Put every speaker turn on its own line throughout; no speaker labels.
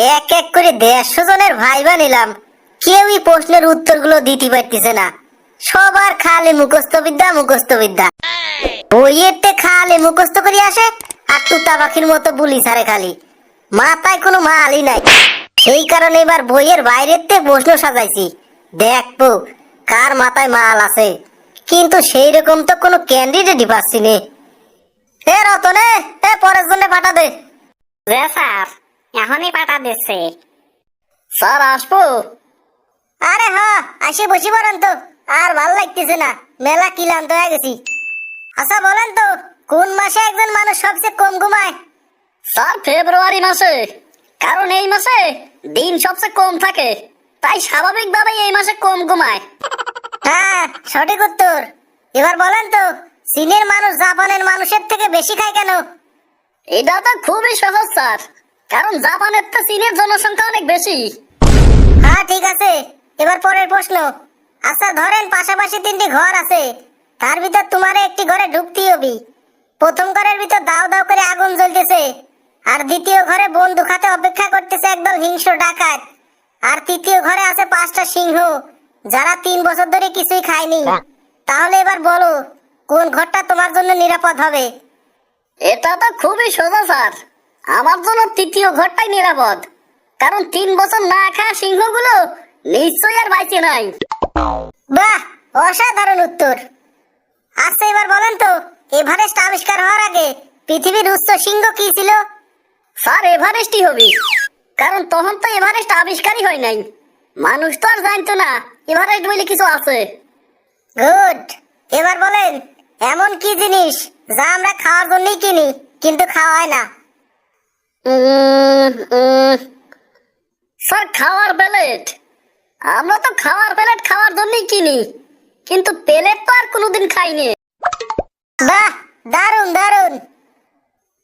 এক এক করে 150 জনের ভাইবা নিলাম, কেউই প্রশ্নের উত্তরগুলো দিতে পারতেছে না। সবার খালি মুখস্থ বিদ্যা মুখস্থ বিদ্যা। বইয়েরতে খালি মুখস্থ করে আসে আর তুতা পাখির মতো বুলি ছাড়ে খালি, মাথায় কোনো মালই নাই। সেই কারণে এবার বইয়ের বাইরেতে প্রশ্ন সাজাইছি, দেখবো কার মাথায় মাল আছে। কিন্তু সেই রকম তো কোনো ক্যান্ডিডেটই পাচ্ছি নে। এ রতনে, এ পরের জন্য পাঠা দে।
স্যার এখনই পাঠা দিচ্ছে।
স্যার আসবো? আরে হ্যাঁ, আসে বসি পড়েন তো, আর ভাল লাগতেছে না, মেলা ক্লান্ত হয়ে গেছি। আচ্ছা বলেন তো, কোন মাসে একজন মানুষ সবচেয়ে কম ঘুমায়?
স্যার ফেব্রুয়ারি মাসে, কারণ এই মাসে দিন সবচেয়ে কম থাকে, তাই স্বাভাবিকভাবেই এই মাসে কম ঘুমায়।
হ্যাঁ, সঠিক উত্তর। এবার বলেন তো, চীনের মানুষ জাপানের মানুষের থেকে বেশি খায় কেন?
এটা তো খুবই সহজ স্যার, কারণ জাপানের তো চীনের জনসংখ্যা অনেক বেশি।
হ্যাঁ ঠিক আছে, এবার পরের প্রশ্ন। আচ্ছা ধরেন পাশাপাশি 3টি ঘর আছে, তার ভিতর তোমার একটি ঘরে ঢুকতেই হবে। প্রথম ঘরের ভিতর দাও দাও করে আগুন জ্বলতেছে, আর দ্বিতীয় ঘরে বন্দুক হাতে অপেক্ষা করতেছে একদল হিংস্র ডাকাত, আর তৃতীয় ঘরে আছে 5টা সিংহ যারা 3 বছর ধরে কিছুই খায়নি। তাহলে এবার বলো, কোন ঘরটা তোমার জন্য নিরাপদ হবে?
এটা তো খুবই সোজা স্যার, আমার জন্য তৃতীয় ঘরটাই নিরাপদ, কারণ 3 বছর না খাওয়া সিংহগুলো নিশ্চয়ই আর বাইচে নাই।
বাহ, অসাধারণ উত্তর। আচ্ছা এবার বলেন তো, এভারেস্ট আবিষ্কার হওয়ার আগে পৃথিবীর উচ্চ শৃঙ্গ কি ছিল?
স্যার এভারেস্টই হবে, কারণ তখন তো এভারেস্ট আবিষ্কারই হয় নাই, মানুষ তো আর জানতো না এভারেস্ট বলে কিছু আছে।
গুড। এবার বলেন, এমন কি জিনিস যা আমরা খাওয়ার জন্যই কিনি কিন্তু খাওয়া হয় না?
স্যার খাওয়ার প্লেট, আমরা তো খাওয়ার প্লেট খাওয়ার জন্যই কিনি, কিন্তু প্লেট তো আর কোনোদিন খাইনি।
বাহ, দারুণ দারুণ।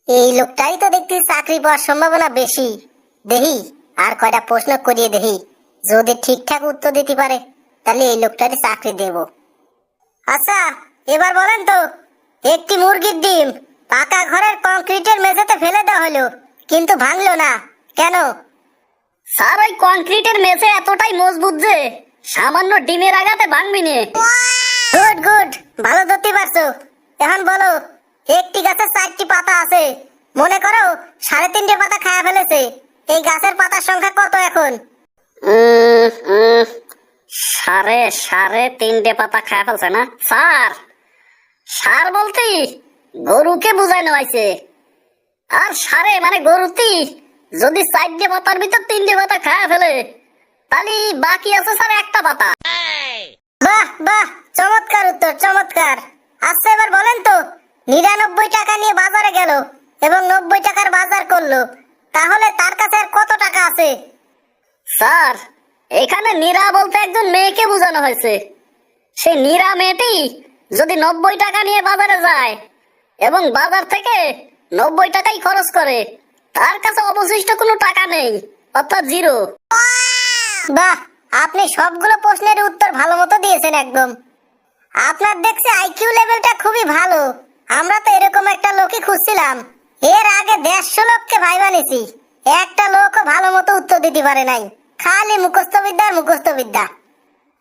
এই লোকটাই তো দেখতে চাকরি পাওয়ার সম্ভাবনা বেশি। দেখি আর কয়টা প্রশ্ন করিয়ে দেখি, যদি ঠিকঠাক উত্তর দিতে পারে তাহলে এই লোকটারই চাকরি দেব। আচ্ছা এবার বলেন তো, একটি মুরগির ডিম পাকা ঘরের কংক্রিটের মেঝেতে ফেলে দেওয়া হলো কিন্তু ভাঙলো না, কেন?
স্যার ওই কংক্রিটের মেঝে এতটাই মজবুত যে সামান্য ডিমের আঘাতে ভাঙবি নে।
গুড গুড, ভালো ধরতে পারছো। এখন বলো, একটি গাছের 4টি পাতা আছে, মনে করো 3.5 পাতা খায়া ফেলেছে, এই গাছের পাতার সংখ্যা কত এখন?
সাড়ে সাড়ে 3টে পাতা খায় ফেলছে না স্যার? সার বলতে গরুকে বুঝানো হয়েছে, আর সারে মানে গরুতি যদি 4টে পাতার ভিতর 3টে পাতা খায় ফেলে তাহলে বাকি আছে স্যার একটা পাতা।
বাহ বাহ, চমৎকার উত্তর, চমৎকার। আচ্ছা এবার বলেন তো, 99 টাকা নিয়ে বাজারে গেল এবং 90 টাকার বাজার করলো, তাহলে তার কাছে আর কত টাকা আছে?
স্যার এখানে নীরা বলতে একজন মেয়েকে বোঝানো হয়েছে। সেই নীরা মেয়েটি যদি 90 টাকা নিয়ে বাজারে যায় এবং বাজার থেকে 90 টাকাই খরচ করে, তার কাছে অবশিষ্ট কোনো টাকা নেই, অর্থাৎ জিরো।
বাহ, আপনি সবগুলো প্রশ্নের উত্তর ভালো মতো দিয়েছেন একদম। আপনার দেখছি আইকিউ লেভেলটা খুবই ভালো। আমরা তো এরকম একটা লোকই খুঁজছিলাম। এর আগে 150 লোককে ভাইবা নিছি, একটা লোকও ভালো মতো উত্তর দিতে পারে নাই, খালি মুখস্থ বিদ্যা আর মুখস্থ বিদ্যা।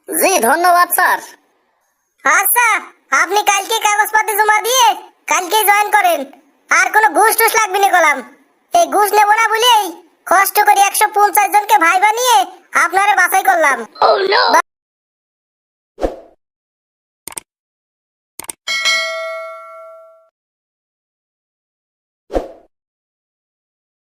জি ধন্যবাদ স্যার।
আচ্ছা, আপনি কালকে কাগজপত্র জমা দিয়ে কালকে জয়েন করেন। আর কোনো ঘুষ টুস লাগবে না কলাম। এই ঘুষ নেব না বলেই কষ্ট করে 150 জনকে ভাইবা নিয়ে আপনারা বাছাই করলাম।